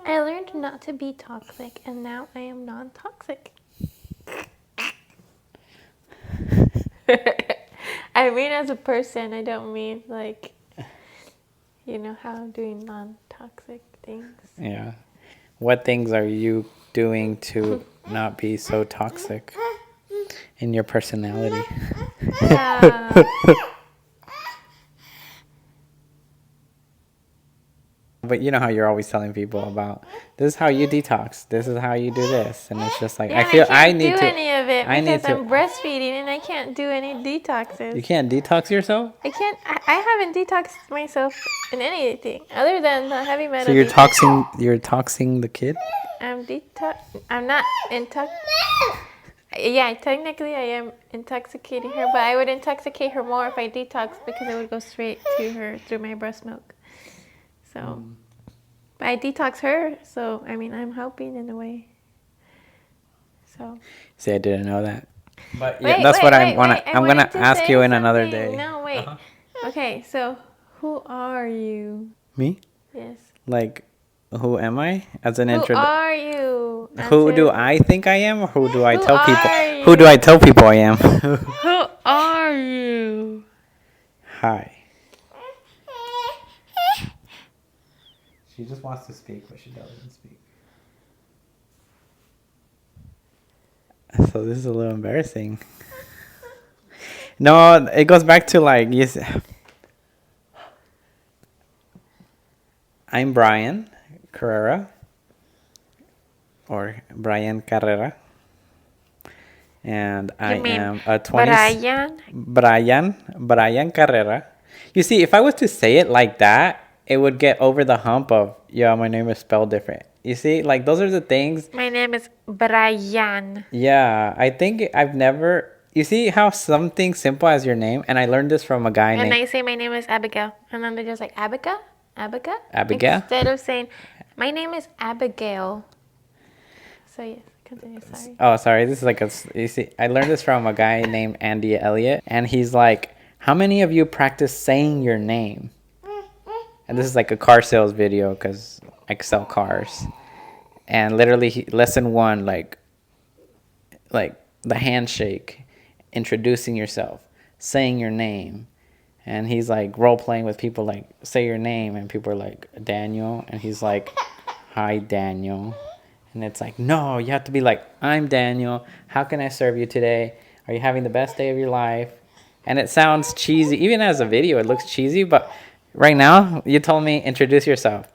I learned not to be toxic, and now I am non-toxic. I mean, as a person, I don't mean like, how I'm doing non-toxic things. Yeah. What things are you doing to not be so toxic in your personality? But you know how you're always telling people about this is how you detox. This is how you do this, and it's just like Yeah, I feel I I can't need do to. any of it I need because to. I'm breastfeeding and I can't do any detoxes. You can't detox yourself. I can't. I haven't detoxed myself in anything other than the heavy metal. So you're detox. toxing. You're toxing the kid. I'm not intox. Yeah, technically I am intoxicating her, but I would intoxicate her more if I detox because it would go straight to her through my breast milk. So, but I detox her, so I mean I'm helping in a way. So. See, I didn't know that. But yeah, Wait, that's wait, what wait, I'm wait. I gonna wanted to ask say you in something. another day. No, wait. Okay, so who are you? Me? Yes. Like, who am I? As an Who intro. are you? Who do Answer. I think I am, or who do I Who tell people? are Who do you? I tell people I am? Who are you? Hi. She just wants to speak, but she doesn't speak. So this is a little embarrassing. No, it goes back to like yes. I'm Brian Carrera, or Brian Carrera, and I am a 20. Brian Carrera. You see, if I was to say it like that, it would get over the hump of yeah, my name is spelled different. You see, like those are the things. My name is Brian. Yeah, I think I've never. You see how something simple as your name, and I learned this from a guy And named I say my name is Abigail. And then they're just like, Abigail? Abigail? Abigail. Instead of saying, my name is Abigail. So yes, continue, sorry. Oh, sorry. This is like a. You see, I learned this from a guy named Andy Elliott, and he's like, "How many of you practice saying your name?" And this is like a car sales video because I sell cars, and literally lesson one, like the handshake, introducing yourself, saying your name, and he's like role playing with people like say your name, and people are like Daniel, and he's like, "Hi, Daniel." And it's like, no, you have to be like, I'm Daniel. How can I serve you today? Are you having the best day of your life? And it sounds cheesy. Even as a video, it looks cheesy. But right now, you told me, introduce yourself.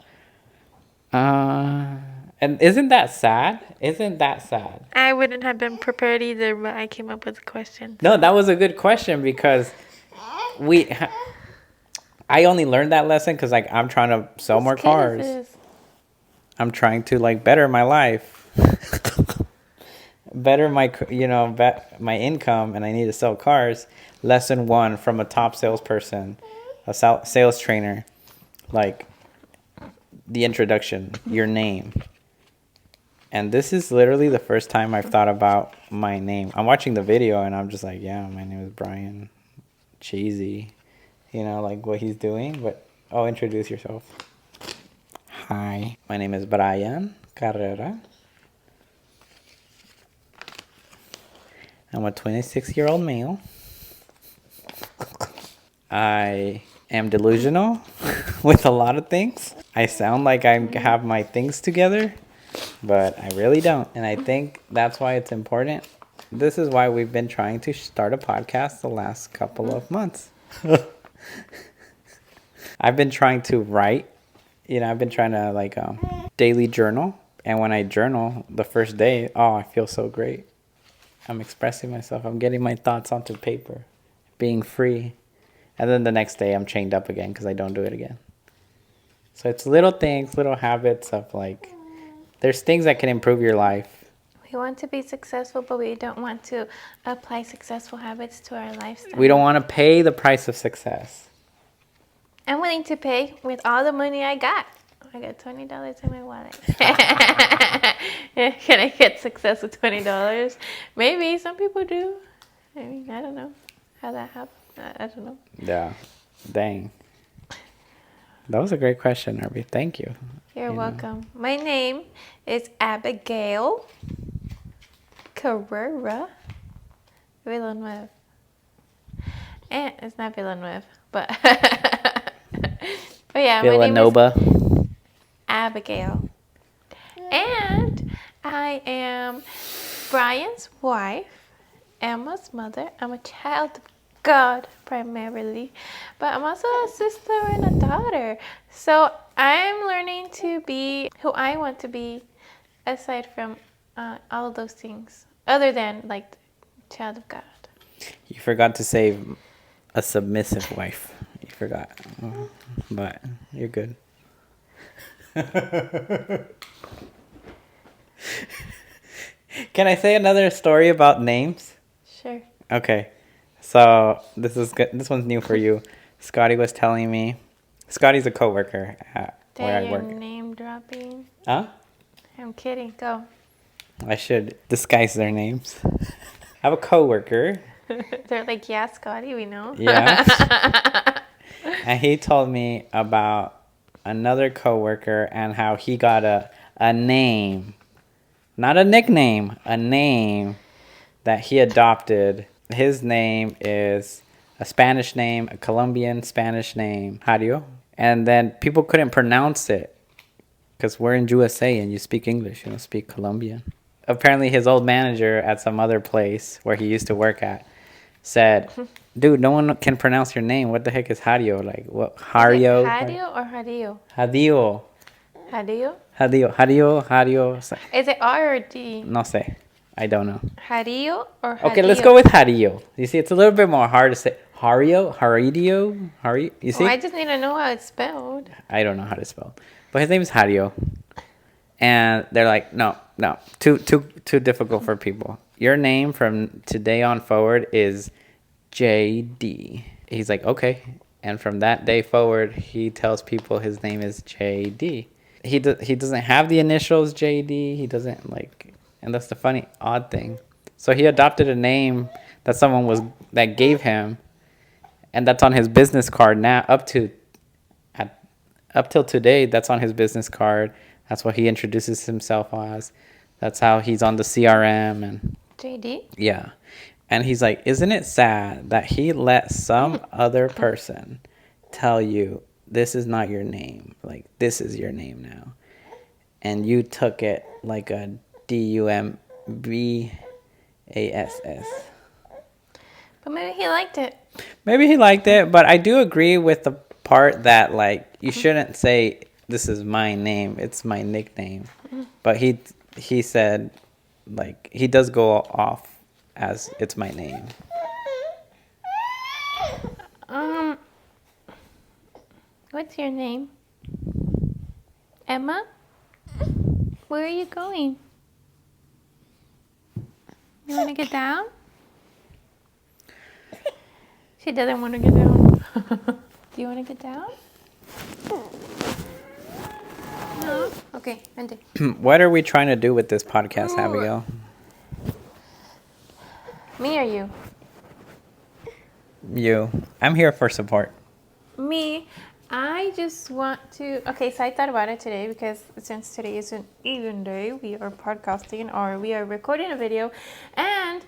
And isn't that sad? Isn't that sad? I wouldn't have been prepared either, but I came up with a question. No, that was a good question because I only learned that lesson because like I'm trying to sell more cars. I'm trying to like better my life, better my my income, and I need to sell cars. Lesson one from a top salesperson, a sales trainer, like the introduction, your name. And this is literally the first time I've thought about my name. I'm watching the video and I'm just like, yeah, my name is Brian. Cheesy, like what he's doing. But introduce yourself. Hi, my name is Brian Carrera. I'm a 26-year-old male. I am delusional with a lot of things. I sound like I have my things together, but I really don't. And I think that's why it's important. This is why we've been trying to start a podcast the last couple of months. I've been trying to write. I've been trying to daily journal. And when I journal the first day, I feel so great. I'm expressing myself. I'm getting my thoughts onto paper, being free. And then the next day I'm chained up again because I don't do it again. So it's little things, little habits of there's things that can improve your life. We want to be successful, but we don't want to apply successful habits to our lifestyle. We don't want to pay the price of success. I'm willing to pay with all the money I got. I got $20 in my wallet. Can I get success with $20? Maybe. Some people do. I mean, I don't know how that happened. I don't know. Yeah. Dang. That was a great question, Arby. Thank you. You're You know. welcome. My name is Abigail Carrera Villanueva. And it's not Villanueva, but yeah, my name is Villanova. Abigail. And I am Brian's wife, Emma's mother. I'm a child of God primarily, but I'm also a sister and a daughter. So I'm learning to be who I want to be aside from all of those things, other than like child of God. You forgot to say a submissive wife. You forgot. But you're good. Can I say another story about names? Sure. Okay. So this is good. This one's new for you. Scotty was telling me. Scotty's a coworker at where Dang, I you're work. name dropping. Huh? I'm kidding. Go. I should disguise their names. I have a coworker. They're like, yeah, Scotty, we know. Yeah. And he told me about another coworker and how he got a name. Not a nickname, a name that he adopted. His name is a Spanish name, a Colombian Spanish name, Jario. And then people couldn't pronounce it because we're in USA and you speak English, you don't speak Colombian. Apparently his old manager at some other place where he used to work at said, dude, no one can pronounce your name. What the heck is Jario? Like, what? Jario? Jadio or Jadio? Jadio. Jadio? Jadio. Is it R or D? No sé. I don't know. Jadio or Jadio? Okay, let's go with Jario. You see, it's a little bit more hard to say. Jaridio? You see? Oh, I just need to know how it's spelled. I don't know how to spell. But his name is Jario. And they're like, no, too difficult for people. Your name from today on forward is JD. He's like, okay. And from that day forward, he tells people his name is JD. He doesn't have the initials JD. He doesn't like, and that's the funny, odd thing. So he adopted a name that that gave him, and that's on his business card now. Up till today, that's on his business card. That's what he introduces himself as. That's how he's on the CRM and JD? yeah. And he's like, isn't it sad that he let some other person tell you this is not your name? Like, this is your name now. And you took it like a DUMBASS. But maybe he liked it. Maybe he liked it, but I do agree with the part that, like, you shouldn't say, this is my name. It's my nickname. But he said, like, he does go off as it's my name. What's your name? Emma? Where are you going? You want to get down? She doesn't want to get down. Do you want to get down? No? Okay, vente. What are we trying to do with this podcast, Abigail? Me or you? You. I'm here for support. Me, I just want to. Okay, so I thought about it today because since today is an even day, we are podcasting or we are recording a video, and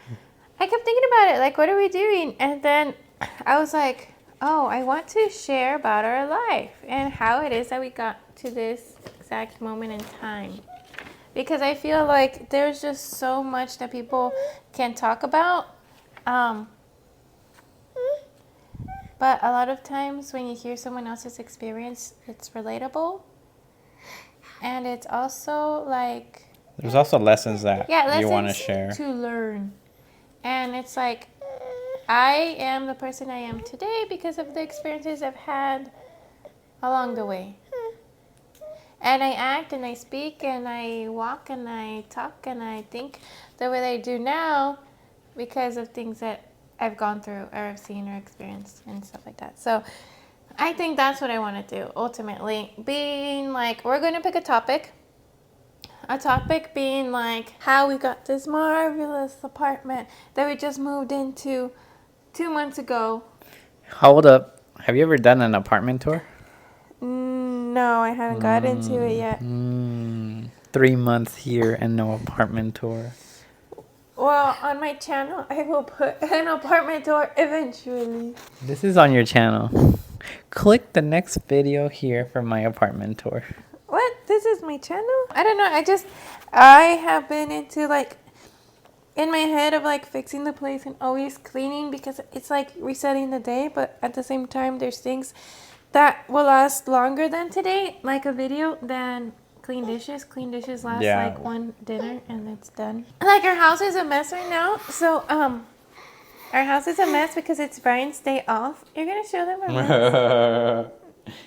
I kept thinking about it. Like, what are we doing? And then I was like, oh, I want to share about our life and how it is that we got to this exact moment in time. Because I feel like there's just so much that people can talk about. But a lot of times when you hear someone else's experience, it's relatable. And it's also like... There's also lessons that you want to lessons share. to learn. And it's like, I am the person I am today because of the experiences I've had along the way. And I act and I speak and I walk and I talk and I think the way I do now because of things that I've gone through or I've seen or experienced and stuff like that. So I think that's what I want to do ultimately. Being like, we're going to pick a topic. A topic being like how we got this marvelous apartment that we just moved into 2 months ago. Hold up. Have you ever done an apartment tour? No, I haven't got into it yet. 3 months here and no apartment tour. Well, on my channel, I will put an apartment tour eventually. This is on your channel. Click the next video here for my apartment tour. What? This is my channel? I don't know. I have been into like, in my head of like fixing the place and always cleaning because it's like resetting the day. But at the same time, there's things that will last longer than today, like a video, than clean dishes. Clean dishes last like one dinner and it's done. Like our house is a mess right now. So, our house is a mess because it's Brian's day off. You're going to show them our mess?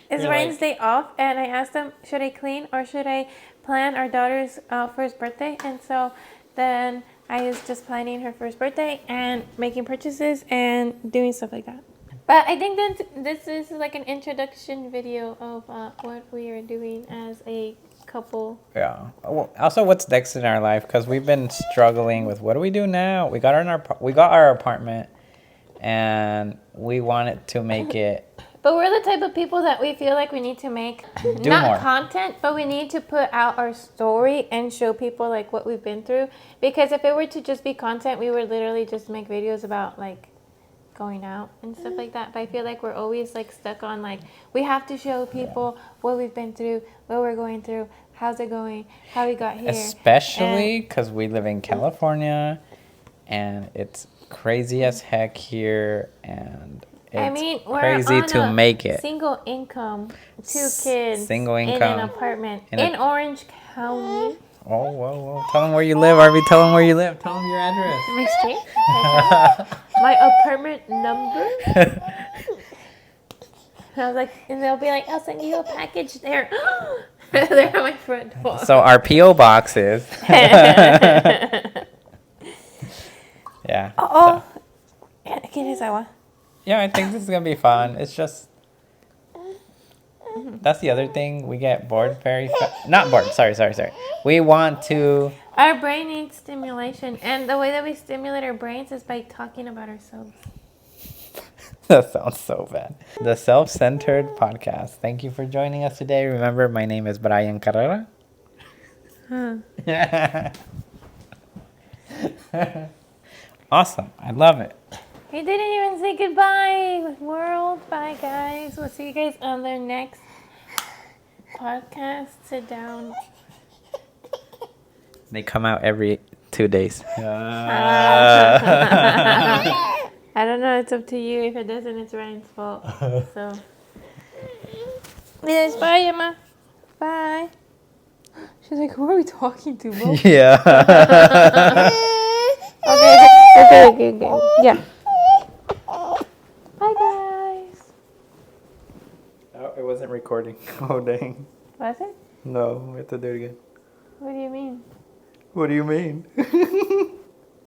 It's Brian's day off, and I asked him, should I clean or should I plan our daughter's first birthday? And so then I was just planning her first birthday and making purchases and doing stuff like that. But I think that this is like an introduction video of what we are doing as a couple. Yeah. Well, also, what's next in our life? Because we've been struggling with what do we do now? We got our apartment, and we wanted to make it. But we're the type of people that we feel like we need to make not more content, but we need to put out our story and show people like what we've been through. Because if it were to just be content, we would literally just make videos about like going out and stuff like that. But I feel like we're always like stuck on like we have to show people what we've been through, what we're going through, how's it going, how we got here. Especially because we live in California, and it's crazy as heck here, and it's we're crazy on to a make it. Single income, 2 kids, Single income in an apartment in Orange County. Oh, whoa. Tell them where you live, Arby. Tell them where you live. Tell them your address. My street? My apartment number? And I was like, and they'll be like, I'll send you a package there. They're at my front door. So our P.O. box is. Yeah. Oh. ¿Quieres agua? Yeah, I think this is going to be fun. It's just. That's the other thing. We get bored very fast. Not bored. Sorry. We want to. Our brain needs stimulation. And the way that we stimulate our brains is by talking about ourselves. That sounds so bad. The Self-Centered Podcast. Thank you for joining us today. Remember, my name is Brian Carrera. Awesome. I love it. He didn't even say goodbye, world. Bye, guys. We'll see you guys on their next podcast. Sit down. They come out every 2 days. I don't know. It's up to you. If it doesn't, it's Ryan's fault. So, yes, bye, Emma. Bye. She's like, who are we talking to, Bo? Yeah. Okay. Yeah. Bye, guys. Oh, it wasn't recording. Oh, dang. Was it? No, we have to do it again. What do you mean? What do you mean?